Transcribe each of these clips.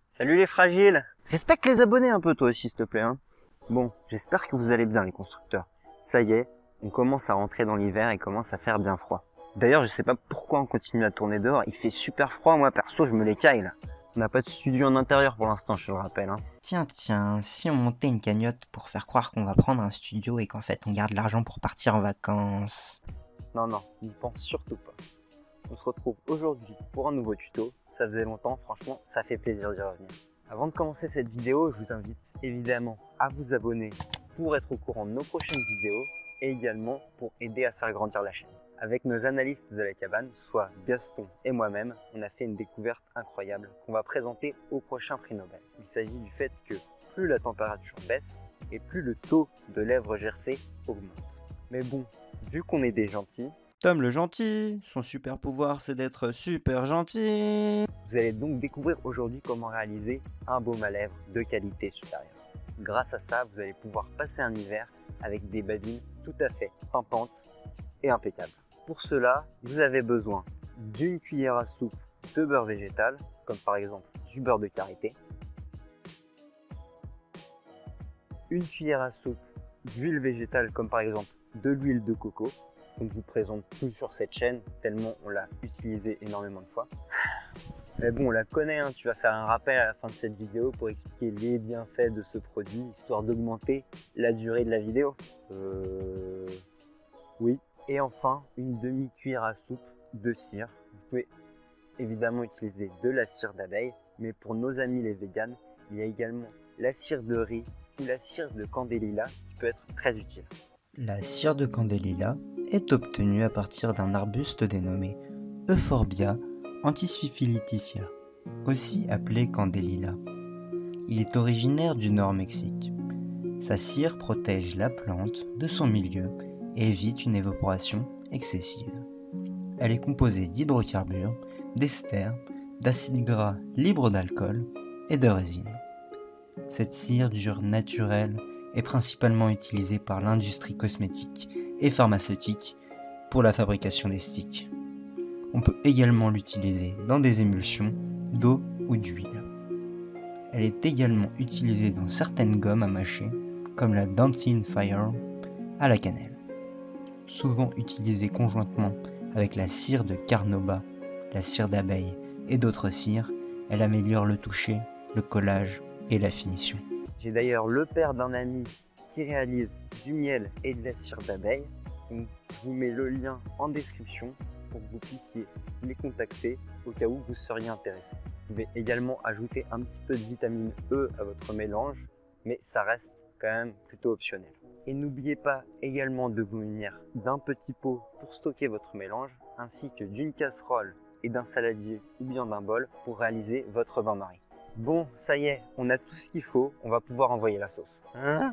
Salut les fragiles! Respecte les abonnés un peu toi aussi s'il te plaît hein. Bon, j'espère que vous allez bien les constructeurs. Ça y est, on commence à rentrer dans l'hiver et commence à faire bien froid. D'ailleurs je sais pas pourquoi on continue à tourner dehors, il fait super froid, moi perso je me l'écaille là. On n'a pas de studio en intérieur pour l'instant, je te le rappelle hein. Tiens, si on montait une cagnotte pour faire croire qu'on va prendre un studio et qu'en fait on garde l'argent pour partir en vacances. Non, n'y pense surtout pas. On se retrouve aujourd'hui pour un nouveau tuto. Ça faisait longtemps, franchement, ça fait plaisir d'y revenir. Avant de commencer cette vidéo, je vous invite évidemment à vous abonner pour être au courant de nos prochaines vidéos et également pour aider à faire grandir la chaîne. Avec nos analystes de la cabane, soit Gaston et moi-même, on a fait une découverte incroyable qu'on va présenter au prochain prix Nobel. Il s'agit du fait que plus la température baisse et plus le taux de lèvres gercées augmente. Mais bon, vu qu'on est des gentils, Tom le gentil, son super pouvoir c'est d'être super gentil. Vous allez donc découvrir aujourd'hui comment réaliser un baume à lèvres de qualité supérieure. Grâce à ça, vous allez pouvoir passer un hiver avec des babines tout à fait pimpantes et impeccables. Pour cela, vous avez besoin d'une cuillère à soupe de beurre végétal, comme par exemple du beurre de karité, une cuillère à soupe d'huile végétale, comme par exemple de l'huile de coco, qu'on ne vous présente plus sur cette chaîne, tellement on l'a utilisé énormément de fois. Mais bon, on la connaît, hein. Tu vas faire un rappel à la fin de cette vidéo pour expliquer les bienfaits de ce produit, histoire d'augmenter la durée de la vidéo. Oui. Et enfin, une demi-cuillère à soupe de cire. Vous pouvez évidemment utiliser de la cire d'abeille, mais pour nos amis les véganes, il y a également la cire de riz ou la cire de candélila qui peut être très utile. La cire de candélila est obtenue à partir d'un arbuste dénommé Euphorbia antisyphiliticia, aussi appelé candélila. Il est originaire du Nord-Mexique. Sa cire protège la plante de son milieu et évite une évaporation excessive. Elle est composée d'hydrocarbures, d'ester, d'acides gras libres d'alcool et de résine. Cette cire dure naturelle est principalement utilisée par l'industrie cosmétique et pharmaceutique pour la fabrication des sticks. On peut également l'utiliser dans des émulsions d'eau ou d'huile. Elle est également utilisée dans certaines gommes à mâcher, comme la Dancing Fire à la cannelle. Souvent utilisée conjointement avec la cire de carnauba, la cire d'abeille et d'autres cires, elle améliore le toucher, le collage et la finition. J'ai d'ailleurs le père d'un ami qui réalise du miel et de la cire d'abeille. Donc, je vous mets le lien en description pour que vous puissiez les contacter au cas où vous seriez intéressé. Vous pouvez également ajouter un petit peu de vitamine E à votre mélange, mais ça reste quand même plutôt optionnel. Et n'oubliez pas également de vous munir d'un petit pot pour stocker votre mélange, ainsi que d'une casserole et d'un saladier ou bien d'un bol pour réaliser votre bain-marie. Bon, ça y est, on a tout ce qu'il faut, on va pouvoir envoyer la sauce. Hein ?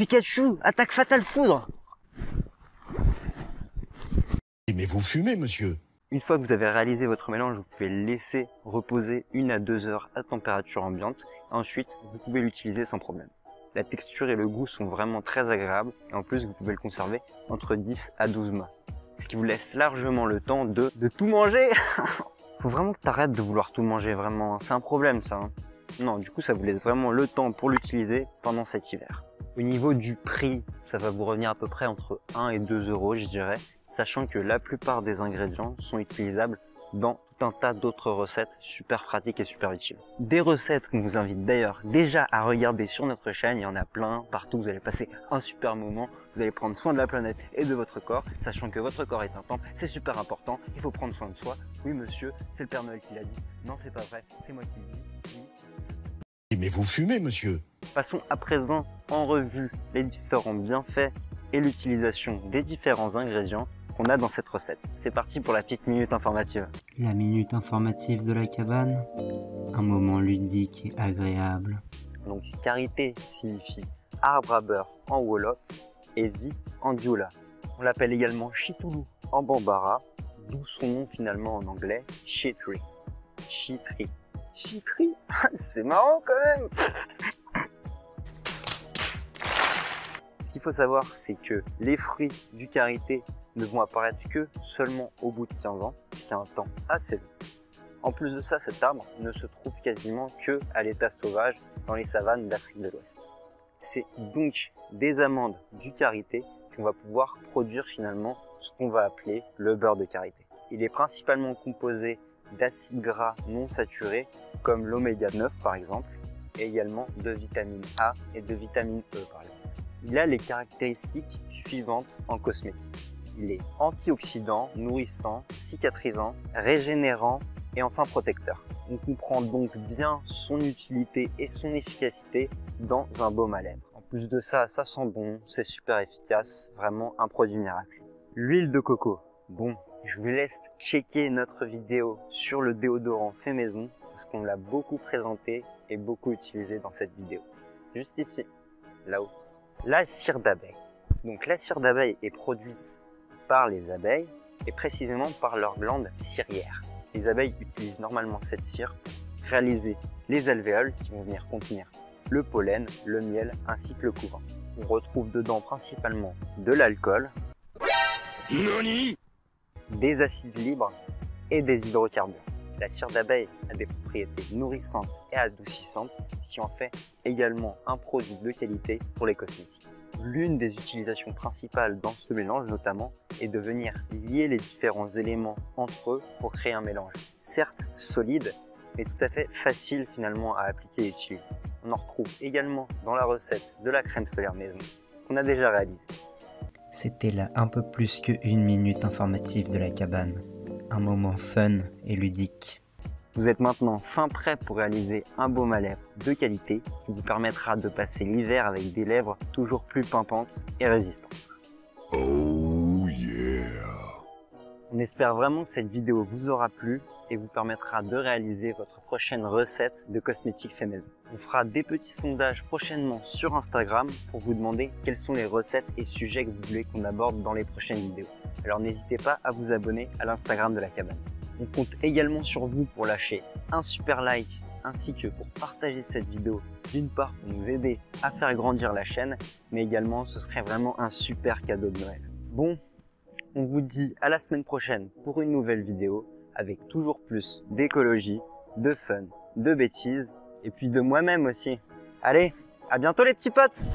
Pikachu, attaque fatale foudre! Mais vous fumez, monsieur. Une fois que vous avez réalisé votre mélange, vous pouvez le laisser reposer 1 à 2 heures à température ambiante. Ensuite, vous pouvez l'utiliser sans problème. La texture et le goût sont vraiment très agréables et en plus, vous pouvez le conserver entre 10 à 12 mois. Ce qui vous laisse largement le temps de tout manger. Faut vraiment que tu arrêtes de vouloir tout manger, vraiment. C'est un problème, ça. Hein. Non, du coup, ça vous laisse vraiment le temps pour l'utiliser pendant cet hiver. Au niveau du prix, ça va vous revenir à peu près entre 1 et 2 euros, je dirais, sachant que la plupart des ingrédients sont utilisables dans tout un tas d'autres recettes super pratiques et super utiles. Des recettes qu'on vous invite d'ailleurs déjà à regarder sur notre chaîne, il y en a plein partout, vous allez passer un super moment, vous allez prendre soin de la planète et de votre corps, sachant que votre corps est un temple, c'est super important, il faut prendre soin de soi. Oui monsieur, c'est le Père Noël qui l'a dit, non c'est pas vrai, c'est moi qui le dis. Oui. Mais vous fumez, monsieur. Passons à présent en revue les différents bienfaits et l'utilisation des différents ingrédients qu'on a dans cette recette. C'est parti pour la petite minute informative. La minute informative de la cabane, un moment ludique et agréable. Donc karité signifie arbre à beurre en wolof et vie en dioula. On l'appelle également chitoulou en bambara, d'où son nom finalement en anglais, chitri. Chitri. Chitri, c'est marrant quand même. Ce qu'il faut savoir, c'est que les fruits du karité ne vont apparaître que seulement au bout de 15 ans, ce qui est un temps assez long. En plus de ça, cet arbre ne se trouve quasiment que à l'état sauvage dans les savanes d'Afrique de l'Ouest. C'est donc des amandes du karité qu'on va pouvoir produire finalement ce qu'on va appeler le beurre de karité. Il est principalement composé d'acides gras non saturés comme l'oméga 9 par exemple, et également de vitamine A et de vitamine E par exemple. Il a les caractéristiques suivantes en cosmétique. Il est antioxydant, nourrissant, cicatrisant, régénérant et enfin protecteur. On comprend donc bien son utilité et son efficacité dans un baume à lèvres. En plus de ça, ça sent bon, c'est super efficace, vraiment un produit miracle. L'huile de coco. Bon, je vous laisse checker notre vidéo sur le déodorant fait maison parce qu'on l'a beaucoup présenté et beaucoup utilisé dans cette vidéo. Juste ici, là-haut. La cire d'abeille. Donc la cire d'abeille est produite par les abeilles et précisément par leur glande cirière. Les abeilles utilisent normalement cette cire pour réaliser les alvéoles qui vont venir contenir le pollen, le miel ainsi que le couvain. On retrouve dedans principalement de l'alcool, des acides libres et des hydrocarbures. La cire d'abeille a des propriétés nourrissantes et adoucissantes, ce qui en fait également un produit de qualité pour les cosmétiques. L'une des utilisations principales dans ce mélange notamment est de venir lier les différents éléments entre eux pour créer un mélange. Certes solide, mais tout à fait facile finalement à appliquer et utiliser. On en retrouve également dans la recette de la crème solaire maison qu'on a déjà réalisée. C'était là un peu plus qu'une minute informative de la cabane. Un moment fun et ludique. Vous êtes maintenant fin prêt pour réaliser un baume à lèvres de qualité qui vous permettra de passer l'hiver avec des lèvres toujours plus pimpantes et résistantes. Oh yeah! On espère vraiment que cette vidéo vous aura plu et vous permettra de réaliser votre prochaine recette de cosmétiques fait maison. On fera des petits sondages prochainement sur Instagram pour vous demander quelles sont les recettes et sujets que vous voulez qu'on aborde dans les prochaines vidéos. Alors n'hésitez pas à vous abonner à l'Instagram de la cabane. On compte également sur vous pour lâcher un super like ainsi que pour partager cette vidéo, d'une part pour nous aider à faire grandir la chaîne, mais également ce serait vraiment un super cadeau de Noël. Bon, on vous dit à la semaine prochaine pour une nouvelle vidéo avec toujours plus d'écologie, de fun, de bêtises et puis de moi-même aussi. Allez, à bientôt les petits potes!